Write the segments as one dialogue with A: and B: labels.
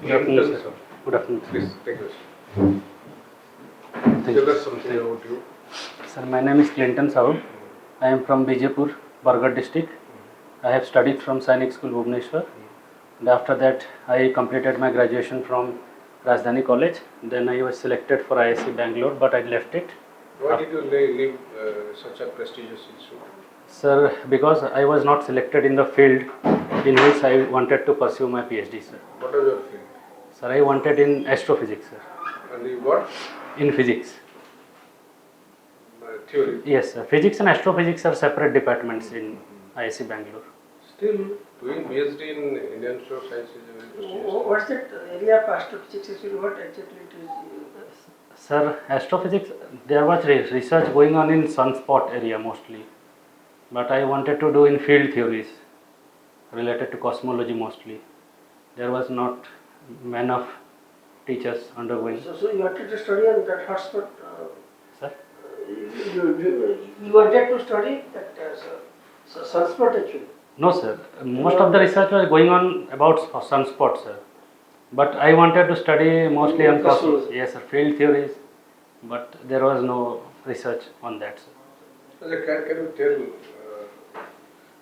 A: Good afternoon, sir. Good afternoon.
B: Please take this.
A: Thank
B: Tell
A: you.
B: us something about you.
A: Sir, my name is Clinton SAHU. I am from Bijapur, Bargarh district. I have studied from Sainik School, Bhubaneswar. And after that, I completed my graduation from Rajdhani College. Then I was selected for ISC Bangalore, but I left it.
B: Why did you leave such a prestigious institute?
A: Sir, because I was not selected in the field in which I wanted to pursue my PhD, sir.
B: What was your field?
A: Sir, I wanted in astrophysics, sir.
B: And you what?
A: In physics.
B: Theory.
A: Yes, sir. Physics and astrophysics are separate departments in ISC Bangalore.
B: Still, doing PhD in Indian Social Science is a very prestigious.
C: What's that area of astrophysics? Actually, what exactly it is?
A: Sir, astrophysics, there was research going on in sunspot area mostly. But I wanted to do in field theories related to cosmology mostly. There was not enough teachers undergoing.
C: So you wanted to study on that hotspot?
A: Sir?
C: You wanted to study that sunspot actually?
A: No, sir. Most of the research was going on about sunspots, sir. But I wanted to study mostly on cosmology. Yes, sir. Field theories. But there was no research on that, sir.
B: Can you tell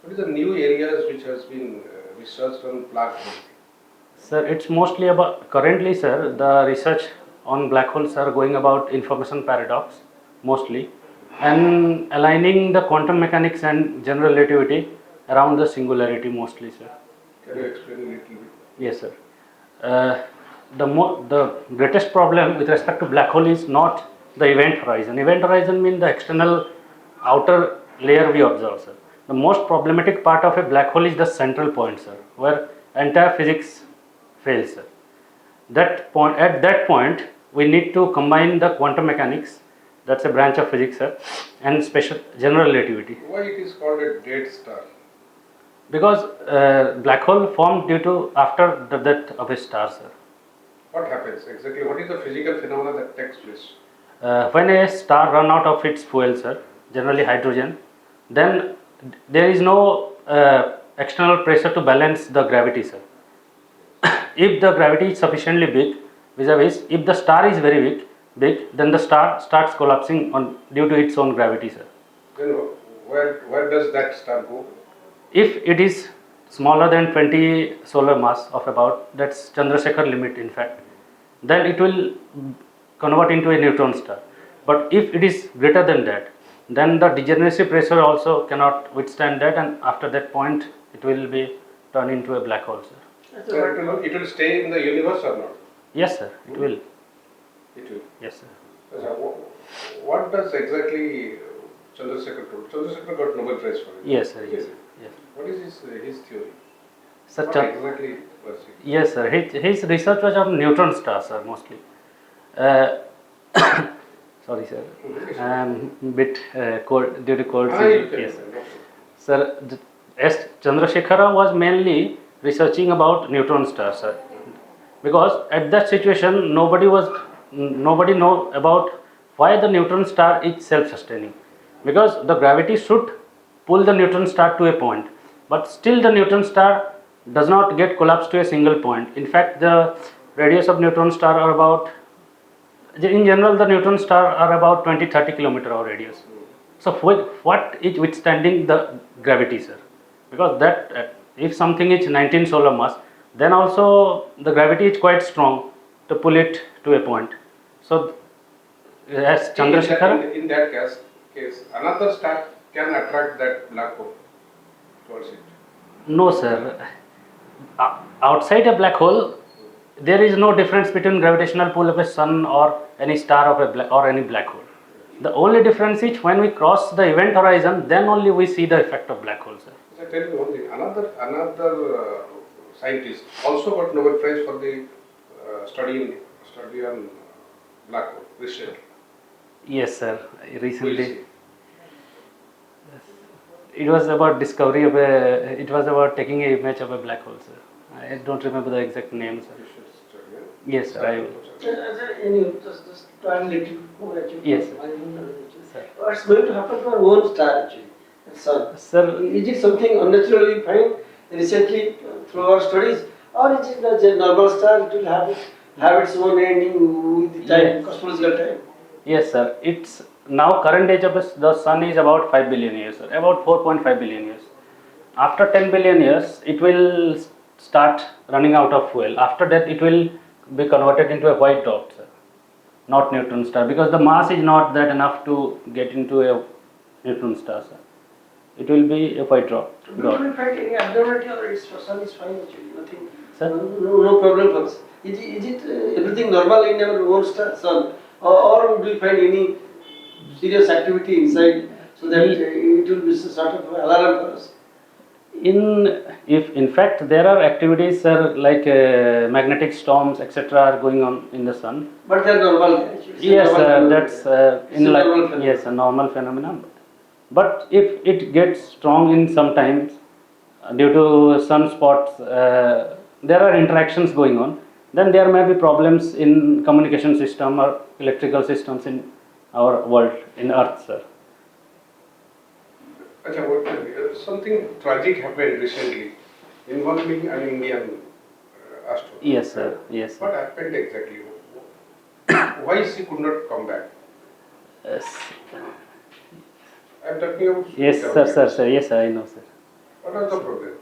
B: what is the new areas which has been researched on black hole?
A: Sir, it's mostly about, currently, sir, the research on black holes are going about information paradox mostly, and aligning the quantum mechanics and general relativity around the singularity mostly, sir.
B: Can you explain a little bit?
A: Yes, sir. The greatest problem with respect to black hole is not the event horizon. Event horizon means the external outer layer we observe, sir. The most problematic part of a black hole is the central point, sir, where entire physics fails, sir. At that point, we need to combine the quantum mechanics, that's a branch of physics, sir, and special general relativity.
B: Why it is called a dead star?
A: Because black hole formed due to after the death of a star, sir.
B: What happens exactly? What is the physical phenomena that takes place?
A: When a star runs out of its fuel, sir, generally hydrogen, then there is no external pressure to balance the gravity, sir. If the gravity is sufficiently big, vis-a-vis, if the star is very big, then the star starts collapsing due to its own gravity, sir.
B: Then where does that star go?
A: If it is smaller than 20 solar mass of about, that's Chandrasekhar limit in fact, then it will convert into a neutron star. But if it is greater than that, then the degeneracy pressure also cannot withstand that, and after that point it will be turned into a black hole, sir.
B: So it will stay in the universe or not?
A: Yes, sir, it will.
B: It will.
A: Yes, sir.
B: So what does exactly Chandrasekhar do? Chandrasekhar got Nobel Prize for it.
A: Yes, sir. Yes, sir. Yes.
B: What is his theory?
A: Sir,
B: What exactly was it?
A: yes, sir. His research was on neutron stars, sir, mostly. Sorry, sir. I am a bit cold due to cold season. Yes, sir. Sir, S. Chandrasekhara was mainly researching about neutron stars, sir. Because at that situation, nobody know about why the neutron star is self-sustaining. Because the gravity should pull the neutron star to a point, but still the neutron star does not get collapsed to a single point. In fact, the radius of neutron star are about, in general, the neutron star are about 20-30 km radius. So what is withstanding the gravity, sir? Because that if something is 19 solar mass, then also the gravity is quite strong to pull it to a point. So as Chandrasekhar,
B: in that case, another star can attract that black hole towards it.
A: no, sir. Outside a black hole, there is no difference between gravitational pull of a sun or any star or any black hole. The only difference is when we cross the event horizon, then only we see the effect of black hole, sir.
B: I tell you one thing. Another scientist also got Nobel Prize for the study on black hole recently.
A: Yes, sir. Recently,
B: Who is he?
A: it was about discovery of a. It was about taking an image of a black hole, sir. I don't remember the exact name, sir.
B: You should study, yeah?
A: Yes, sir. I will.
C: Just try a little more actually.
A: Yes, sir. Sir.
C: What's going to happen to our own star actually? The sun.
A: Sir,
C: Is it something unnaturally we find recently through our studies, Or is it a normal star? It will have its own ending with the time,
A: Yes.
C: cosmological time.
A: Yes, sir. It's now current age of the sun is about 5 billion years, sir. About 4.5 billion years. After 10 billion years, it will start running out of fuel. After that, it will be converted into a white dwarf, sir. Not neutron star, because the mass is not that enough to get into a neutron star, sir. It will be a white dwarf.
C: Do you find any abnormality or its sun is fine actually? Nothing.
A: Sir?
C: No problem for us. Is it everything normal in our own star, sun? Or do you find any serious activity inside so that it will be sort of alarm for us?
A: In fact there are activities, sir, like magnetic storms, etc., are going on in the sun.
C: But they are normal. Actually.
A: Yes, that's
C: It's
A: a normal phenomenon. But if it gets strong in sometimes due to sunspots, there are interactions going on. Then there may be problems in communication system or electrical systems in our world, in Earth, sir.
B: Something tragic happened recently involving an Indian astronaut.
A: Yes, sir. Yes, sir.
B: What happened exactly? Why she could not come back?
A: Yes,
B: I'm talking about.
A: yes, sir. Yes, I know, sir.
B: What was the problem?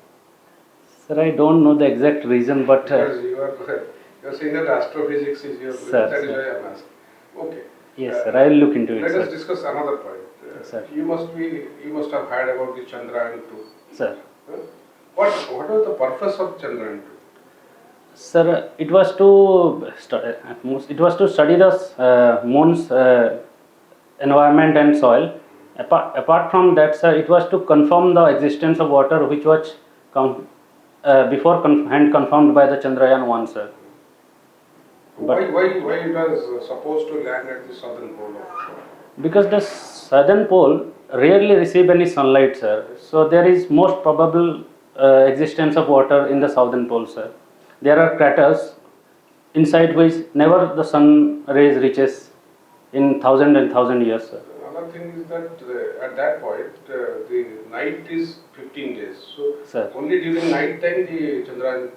A: Sir, I don't know the exact reason, but
B: Because you are saying that astrophysics is your
A: Sir,
B: that is
A: sir.
B: why I'm asking. Okay.
A: yes, sir. I will look into it,
B: Let us
A: sir.
B: discuss another point.
A: Sir.
B: You must have heard about the Chandrayaan 2.
A: Sir.
B: Huh? What was the purpose of Chandrayaan 2?
A: Sir, it was to study the moon's environment and soil. Apart from that, sir, it was to confirm the existence of water, which was confirmed by the Chandrayaan 1, sir.
B: Why it was supposed to land at the southern pole of
A: Because the southern pole rarely receive any sunlight, sir. So there is most probable existence of water in the southern pole, sir. There are craters inside which never the sun rays reaches in thousand years, sir.
B: Another thing is that at that point the night is 15 days. So
A: Sir.
B: only during night time the Chandrayaan.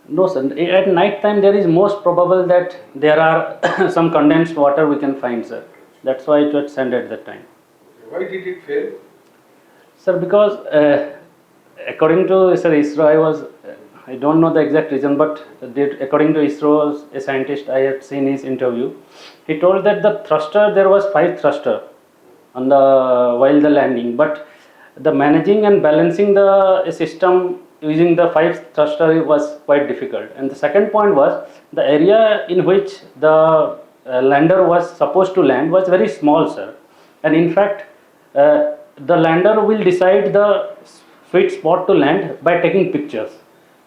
A: No, sir. At night time, there is most probable that there are some condensed water we can find, sir. That's why it was sent at that time.
B: Why did it fail?
A: Sir, because according to Sir ISRO, I don't know the exact reason, but according to ISRO, a scientist I had seen his interview, he told that the thruster, there was 5 thruster on while the landing, but the managing and balancing the system using the 5 thruster was quite difficult. And the second point was the area in which the lander was supposed to land was very small, sir. And in fact, the lander will decide the sweet spot to land by taking pictures.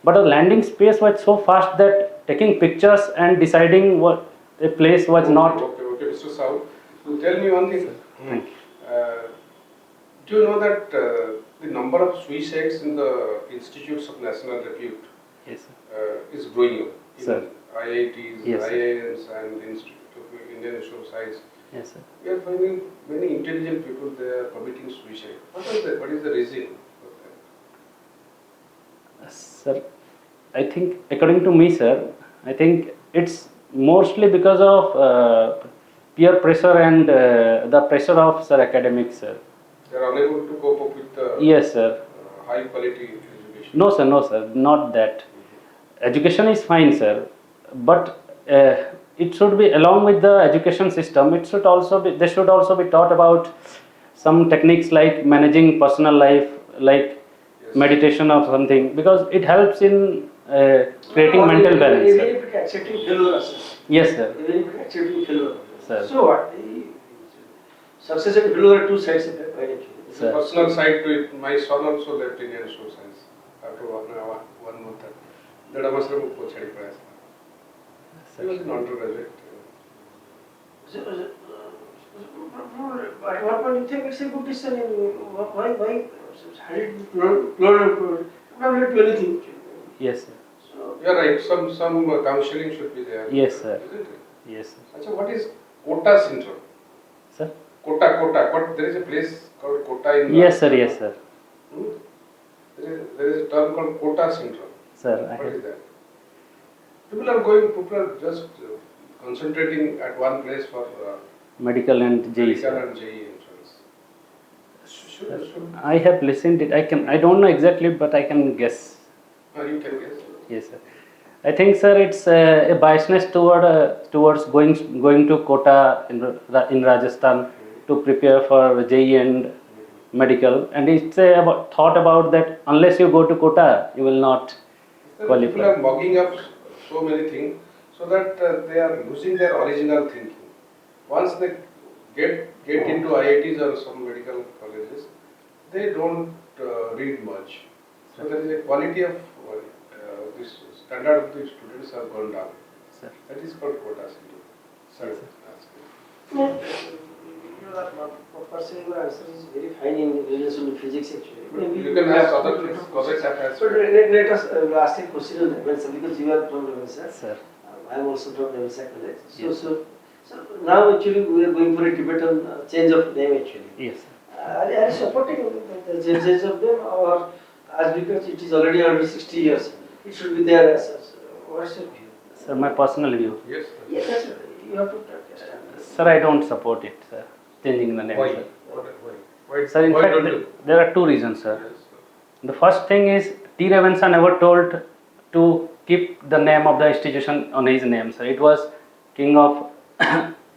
A: But the landing space was so fast that taking pictures and deciding what a place was not.
B: Okay, Mr. Sahu. So tell me one thing.
A: Thank you.
B: Do you know that the number of suicides in the institutes of national repute
A: Yes, sir.
B: is growing up?
A: Sir.
B: In IITs,
A: Yes, sir.
B: IIMs, and Institute of Indian Institute of Science.
A: Yes, sir.
B: We are finding many intelligent people there committing suicide. What is the reason for that?
A: Sir, I think according to me, sir, I think it's mostly because of peer pressure and the pressure of, sir, academics, sir.
B: They are unable to cope up with the
A: Yes, sir.
B: high quality education.
A: No, sir, not that. Education is fine, sir, but it should be along with the education system. It should also be. They should also be taught about some techniques like managing personal life, like
B: Yes.
A: meditation or something, because it helps in creating mental balance,
C: Even
A: sir.
C: if it accepting failure, sir.
A: Yes, sir.
C: Even if it accepting failure.
A: Sir.
C: So what? Success and failure are two sides of the coin.
B: It's
A: Sir.
B: a personal side to it. My son also left Indian Social Science after one month. That was a pochadi class. He was an undergraduate.
C: At what point you think it's a good decision? Why? Not do anything.
A: Yes, sir.
C: So,
B: You are right. Some counseling should be there.
A: Yes, sir.
B: Isn't it?
A: Yes, sir.
B: Achha, what is Kota syndrome?
A: Sir.
B: Kota. There is a place called Kota in.
A: Yes, sir. Yes, sir.
B: Hmm? There is a term called Kota syndrome.
A: Sir,
B: What is that? People are just concentrating at one place for
A: medical and JEE.
B: medical
A: Sir.
B: and JEE entrance. Should
A: I have listened it. I don't know exactly, but I can guess.
B: you can guess.
A: Yes, sir. I think, sir, it's a biasness towards going to Kota in Rajasthan to prepare for JEE and medical, and it's thought about that unless you go to Kota, you will not
B: People
A: qualify.
B: are mugging up so many things so that they are losing their original thinking. Once they get into IITs or some medical colleges, they don't read much. So there is a quality of this standard of the students have gone down.
A: Sir.
B: That is called quota system.
C: No, your personal answer is very fine in relation to physics actually.
B: You can ask other colleges as
C: So
B: well.
C: let us ask a question on Revensa because you are from Revensa.
A: Sir.
C: I am also from Revensa College.
A: Yes.
C: So now actually we are going for a debate on change of name actually.
A: Yes, sir.
C: Are you supporting the changes of them or as because it is already under 60 years, it should be there as what's your view?
A: Sir, my personal view.
B: Yes.
C: Yes, that's right. You have to understand.
A: Sir, I don't support it, sir. Changing the name,
B: Why?
A: sir.
B: Why?
A: Sir, in
B: Why
A: fact,
B: don't you?
A: there are two reasons, sir.
B: Yes.
A: The first thing is T. Revensa never told to keep the name of the institution on his name, sir. It was King of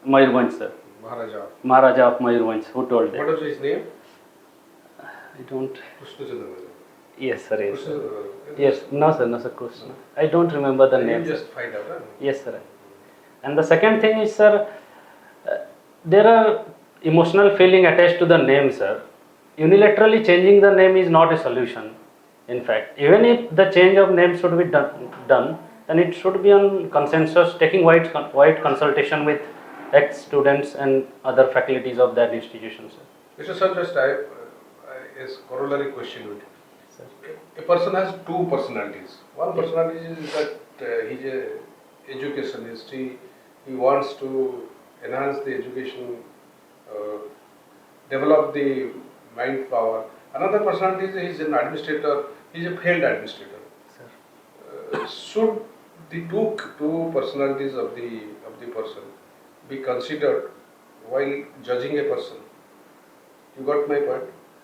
A: Mayurbhanj, sir.
B: Maharaja.
A: Maharaja of Mayurbhanj who told
B: What
A: that.
B: was his name?
A: I don't.
B: Krishnachandra.
A: Yes, sir. Yes, sir.
B: Krishna.
A: Yes, no, sir, no, sir. Krishna. I don't remember the
B: You
A: name.
B: just find out. Huh?
A: Yes, sir. And the second thing is, sir, there are emotional feeling attached to the name, sir. Unilaterally changing the name is not a solution. In fact, even if the change of name should be done, then it should be on consensus, taking wide consultation with ex-students and other faculties of that institution, sir.
B: Mr. Sir, just is corollary question with you.
A: Sir.
B: A person has two personalities. One personality is that he's a educationist. He wants to enhance the education, develop the mind power. Another personality is he's an administrator. He's a failed administrator.
A: Sir.
B: Should the two personalities of the person be considered while judging a person? You got my point?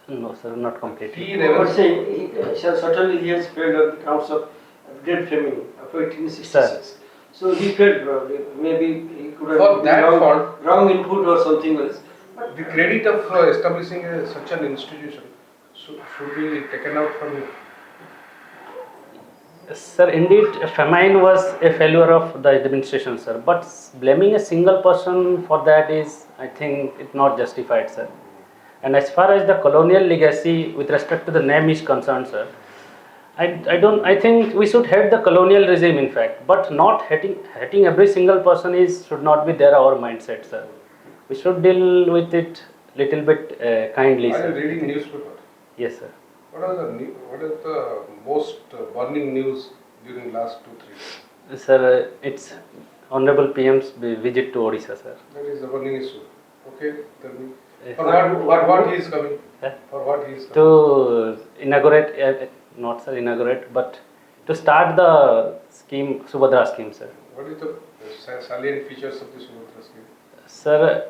A: No, sir, not completely.
B: He
C: I
B: never
C: was saying, certainly he has failed on accounts of great family of 1866.
A: Sir.
C: So he failed probably. Maybe he could have
B: For that fault-
C: wrong input or something else.
B: the credit of establishing such an institution should be taken out from him.
A: Sir, indeed, famine was a failure of the administration, sir. But blaming a single person for that is, I think, it's not justified, sir. And as far as the colonial legacy with respect to the name is concerned, sir, I think we should hate the colonial regime, in fact, but not hating every single person should not be there our mindset, sir. We should deal with it little bit kindly,
B: Are you
A: sir.
B: reading newspaper?
A: Yes, sir.
B: What is the most burning news during last 2-3 years?
A: Sir, it's Honorable PM's visit to Odisha, sir.
B: That is the burning issue. Okay, tell me.
A: Yes.
B: For what he is coming?
A: Yeah.
B: For what he is coming?
A: To inaugurate, not sir inaugurate, but to start the scheme, Subhadra scheme, sir.
B: What is the salient features of the Subhadra scheme?
A: Sir,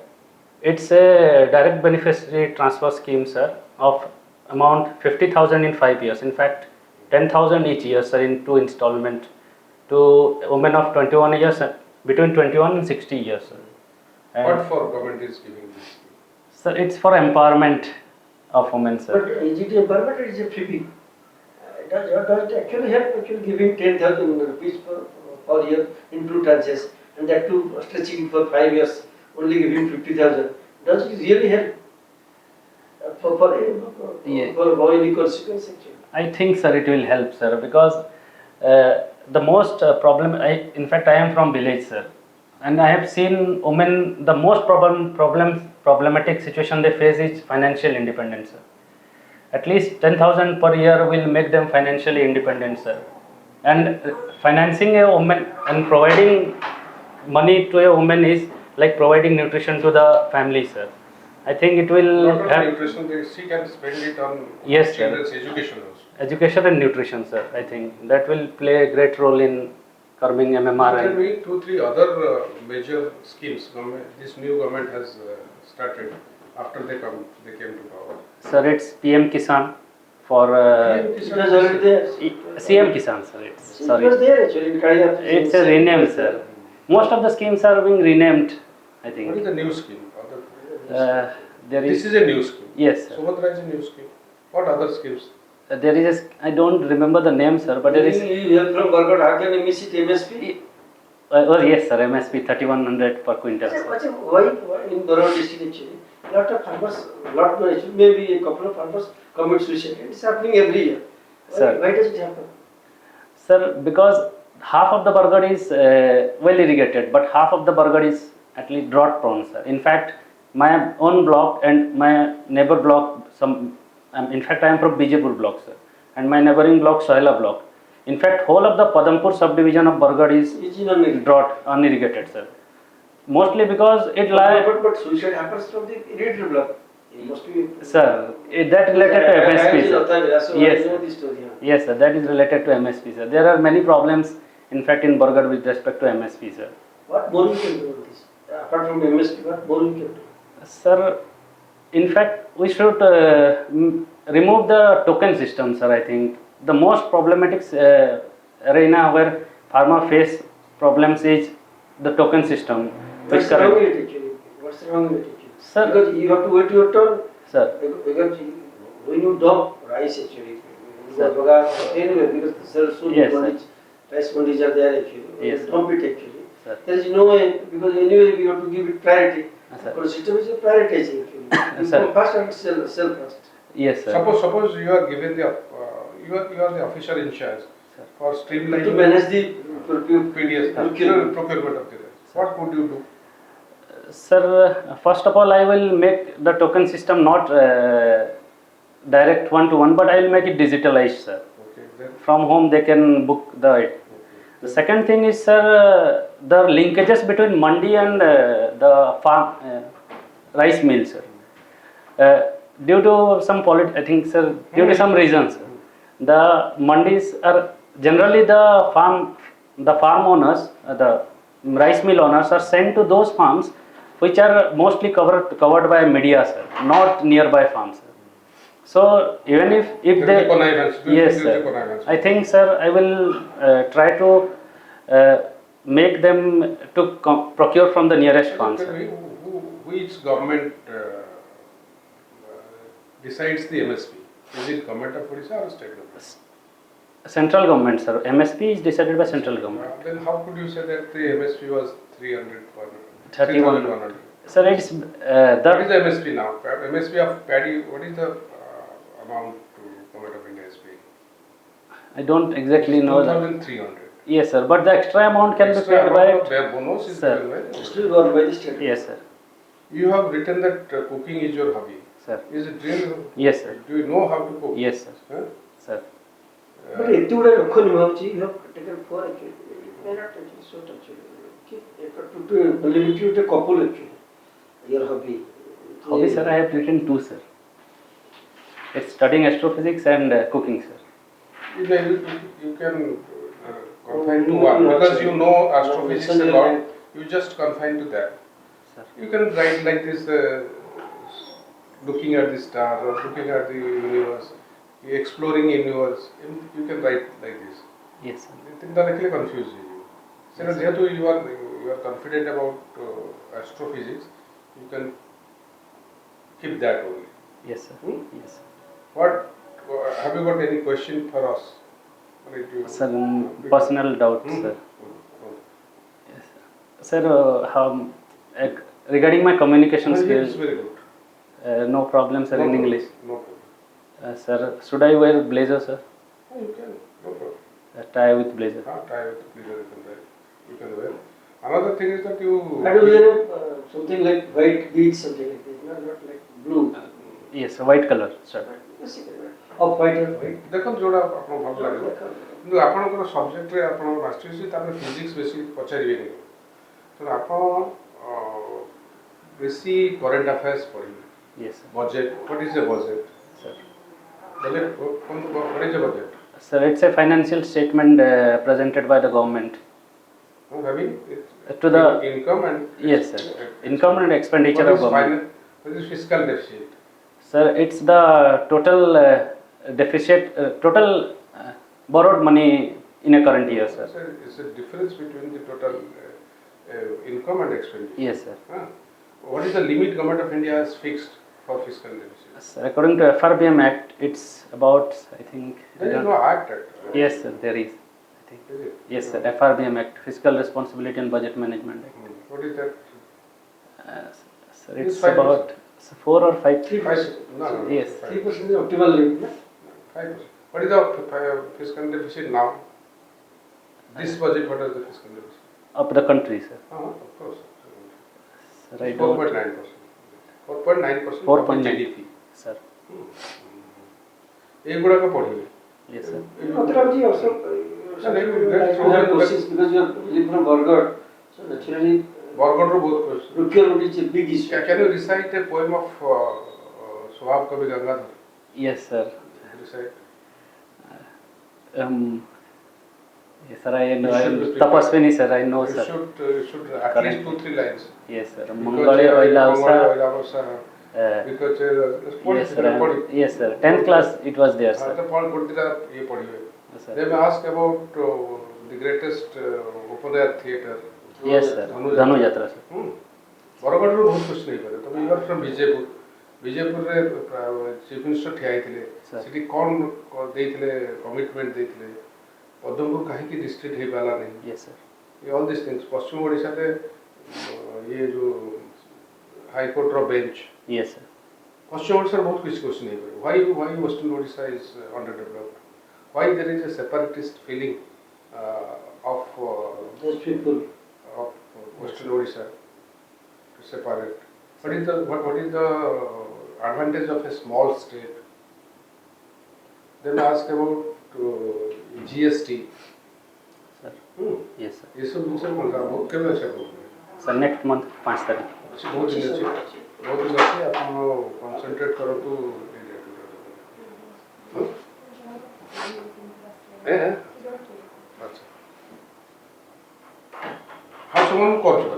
A: it's a direct beneficiary transfer scheme, sir, of amount 50,000 in 5 years. In fact, 10,000 each year, sir, in 2 installment to women of 21 years, between 21 and 60 years, sir. And
B: What for government is giving this scheme?
A: sir, it's for empowerment of women, sir.
C: But is it empowerment or is it freebie? Does it actually help actually giving 10,000 rupees per year in 2 tranches and that too stretching for 5 years, only giving 50,000? Does it really help
A: Yeah.
C: for avoiding consequence actually?
A: I think, sir, it will help, sir, because the most in fact, I am from village, sir, and I have seen women, the most problematic situation they face is financial independence, sir. At least 10,000 per year will make them financially independent, sir. And financing a woman and providing money to a woman is like providing nutrition to the family, sir. I think it will
B: Not only
A: have.
B: nutrition, she can spend it on
A: Yes, sir.
B: children's education also.
A: education and nutrition, sir. I think that will play a great role in curbing MMR.
B: Tell
A: And
B: me 2-3 other major schemes this new government has started after they came to power.
A: sir, it's PM Kisan for
B: PM
C: It
B: Kisan
C: was already there.
A: CM Kisan, sir. It's
C: It
A: sorry,
C: was there actually in Kalinga.
A: it's a rename, sir. Most of the schemes are being renamed. I
B: What
A: think
B: is the new scheme?
A: there
B: This
A: is
B: is a new scheme.
A: yes, sir.
B: Subhadra is a new scheme. What other schemes?
A: There is I don't remember the name, sir, but there is
C: You have from Barcode, how can you miss it MSP?
A: oh yes, sir. MSP 3100 per quintal.
C: Why in Barcode district actually? Lot of farmers, maybe a couple of farmers commit suicide. It's happening every year.
A: Sir.
C: Why does it happen?
A: Sir, because half of the Bargad is well irrigated, but half of the Bargad is at least drought prone, sir. In fact, my own block and my neighbor block, in fact, I am from Bijapur block, sir, and my neighboring block, Sohela block. In fact, whole of the Padampur subdivision of Bargad is
C: It's in a
A: drought, unirrigated, sir. Mostly because it lies,
C: but suicide happens from the irrigated block. It must be.
A: sir, that related to MSP, sir.
C: So
A: Yes,
C: I know
A: sir.
C: this story.
A: Yes, sir, that is related to MSP, sir. There are many problems, in fact, in Bargad with respect to MSP, sir.
C: What more we can do on this? Apart from MSP, what more we can do?
A: Sir, in fact, we should remove the token system, sir. I think the most problematic arena where farmer face problems is the token system.
C: What's wrong with it actually? What's wrong with it actually?
A: Sir.
C: Because you have to wait your turn.
A: Sir,
C: Because when you dump rice actually, anyway, because soon
A: Yes, sir.
C: mandis, rice mandis are there actually.
A: Yes, sir.
C: Dump it actually.
A: Sir.
C: There is no way, because anyway we have to give it priority.
A: Sir.
C: But system is prioritizing actually. You
A: Sir.
C: go first and sell first.
A: Yes, sir.
B: Suppose you are given the you are the officer in charge for
C: To
B: streamlining
C: manage the
B: PDS procurement of the rice. What would you do?
A: Sir, first of all, I will make the token system not direct one-to-one, but I will make it digitalized, sir.
B: Okay, then
A: From home they can book the. The second thing is, sir, the linkages between mandi and the farm rice mill, sir. Due to some I think, sir, due to some reasons, the mandis are generally the farm owners, the rice mill owners are sent to those farms which are mostly covered by media, sir, not nearby farms, sir. So even if
B: there
A: they,
B: is a connivance.
A: yes,
B: There is a
A: sir,
B: connivance.
A: I think, sir, I will try to make them to procure from the nearest farms,
B: Tell
A: sir.
B: me, which government decides the MSP? Is it government of Odisha or state government?
A: Central government, sir. MSP is decided by central government.
B: Then how could you say that the MSP was 300,
A: 31.
B: 3,100?
A: Sir, it's
B: What is
A: the
B: the MSP now? MSP of paddy, what is the amount to government of India is paying?
A: I don't exactly know that.
B: 2,300.
A: Yes, sir. But the extra amount can be
B: Extra
A: paid
B: amount of
A: by.
B: their bonus is
A: Sir.
B: given by.
C: Still gone by the state.
A: Yes, sir.
B: You have written that cooking is your hobby.
A: Sir.
B: Is it real?
A: Yes, sir.
B: Do you know how to cook?
A: Yes, sir.
B: Huh?
A: Sir.
C: But if you would have you have taken 4 actually. It may not actually suit actually. To limit you to a couple actually. Your hobby.
A: Hobby, sir. I have written 2, sir. It's studying astrophysics and cooking, sir.
B: You can confine to one because you know astrophysics a lot. You just confine to that.
A: Sir.
B: You can write like this, looking at the stars or looking at the universe, exploring universe. You can write like this.
A: Yes, sir.
B: It indirectly confuses you. So therefore you are confident about astrophysics. You can keep that only.
A: Yes, sir.
B: Hmm?
A: Yes, sir.
B: What have you got any question for us? Or it you-
A: Sir, personal doubt,
B: Hmm?
A: sir. Yes, sir. Sir, regarding my communication
B: It's
A: skills,
B: very good.
A: no problem, sir, in English.
B: No problem.
A: Sir, should I wear blazer, sir?
B: You can, no problem.
A: Tie with blazer.
B: Tie with the blazer you can wear. Another thing is that you.
C: Why do we have something like white beads, something like this, not like blue?
A: Yes, white color, sir.
C: Of white and white.
B: ଦେଖନ୍ତୁ ଯୋଉଟା ଆପଣଙ୍କୁ ଭଲ ଲାଗିବ କିନ୍ତୁ ଆପଣଙ୍କର ସବଜେକ୍ଟରେ ଆପଣଙ୍କର master history ତାପରେ physics ବେଶୀ ପଚାରିବେନି ତେଣୁ ଆପଣ ବେଶୀ କରେଣ୍ଟ ଆଫେୟାର୍ସ ପଢ଼ିବେ
A: Yes, sir.
B: Budget what is a budget
A: Sir.
B: Budget, what is the budget?
A: Sir, it's a financial statement presented by the government
B: Having
A: to the
B: income and
A: yes, sir. Income and expenditure
B: what
A: of
B: is
A: government.
B: what is fiscal deficit?
A: Sir, it's the total deficit, total borrowed money in a current year, sir.
B: It's a difference between the total income and expenditure.
A: Yes, sir.
B: What is the limit government of India has fixed for fiscal deficit?
A: Sir, according to FRBM Act, it's about, I think.
B: There is no act.
A: Yes, sir, there is. I think.
B: Is it?
A: Yes, sir. FRBM Act, Fiscal Responsibility and Budget Management Act.
B: What is that?
A: Sir, it's
B: It's 5%.
A: about 4 or 5.
C: 3%.
B: No.
A: Yes.
C: 3% is optimal limit.
B: 5%. What is the fiscal deficit now? This budget, what is the fiscal deficit?
A: Of the country, sir.
B: Of course.
A: Sir, I don't.
B: 4.9%. 4.9%
A: 4.9.
B: GDP.
A: Sir.
B: ଏଗୁଡ଼ାକ ପଢ଼ିବେ
A: Yes, sir.
C: Mathurabji also, you have questions because you are living from Bargad, so naturally,
B: ବରଗଡ଼ରୁ ବହୁତ question.
C: procurement is a big issue.
B: Can you recite a poem of Swabh Kavi Gangadhar?
A: Yes, sir.
B: Recite.
A: Yes, sir. I know.
B: You should be prepared.
A: Tapaswini, sir. I know,
B: You
A: sir.
B: should at
A: Correct.
B: least 2-3 lines.
A: Yes, sir.
B: Because,
A: Mangale oila
B: Mangale
A: usa.
B: oila usa. Because
A: Yes, sir. Yes, sir. 10th class it was there, sir. Yes,
B: They
A: sir.
B: may ask about the greatest open air theatre.
A: Yes, sir. Dhanu Yatra, sir.
B: ବରଗଡ଼ରୁ ବହୁତ question ହେଇପାରେ ତମେ you R from Bijepur ବିଜେପୁରରେ chief minister ଠିଆ ହେଇଥିଲେ
A: Sir.
B: ସେଠି କ'ଣ ଦେଇଥିଲେ କମିଟମେଣ୍ଟ ଦେଇଥିଲେ ପଦ୍ମପୁର କାହିଁକି ଡିଷ୍ଟ୍ରିକ୍ଟ ହେଇପାରିଲା ନାହିଁ
A: Yes, sir.
B: All this things ପଶ୍ଚିମ ଓଡ଼ିଶାରେ ଇଏ ଯେଉଁ ହାଇକୋର୍ଟର ବେଞ୍ଚ
A: Yes, sir.
B: ପଶ୍ଚିମ ଓଡ଼ିଶାରେ ବହୁତ କିଛି କ୍ୱେଶ୍ଚନ୍ ହେଇପାରିବ why western Odisha is underdeveloped why there is a separatist feeling of
C: Those people.
B: Western Odisha to separate. What is the advantage of a small state? Then ask about GST.
A: Sir. Yes, sir.
B: ये सब जिनसे मंगा बहुत कम ऐसे बोल
A: Sir, next month 5 तारीख.
B: बहुत दिन अच्छे अपन कंसंट्रेट करो तो अच्छा हाँ सुमन कर चुका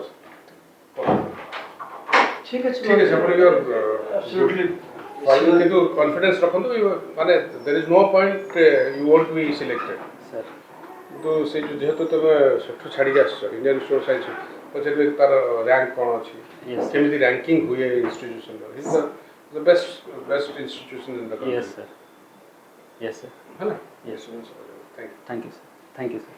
C: ठीक है
B: ठीक है अपन योर
C: Absolutely.
B: কিন্তু কনফিডেন্স রাখন্তু মানে there is no point you want to be selected
A: Sir.
B: তো সেই যেহেতু তুমি সেଠୁ ଛାଡ଼ିକି ଆସିଛ ଇଣ୍ଡିଆନ୍ ଇନଷ୍ଟିଚ୍ୟୁଟ୍ ଅଫ୍ ସାଇନ୍ସ ପଚାରିବେ ତାର ର୍ୟାଙ୍କ କ'ଣ ଅଛି
A: Yes.
B: କେମିତି ର୍ୟାଙ୍କିଂ ହୁଏ ଇନଷ୍ଟିଚ୍ୟୁସନର is the best institution in the
A: Yes, sir. Yes, sir.
B: ହେଲା
A: Yes.
B: Thank you
A: Thank you, sir. Thank you, sir.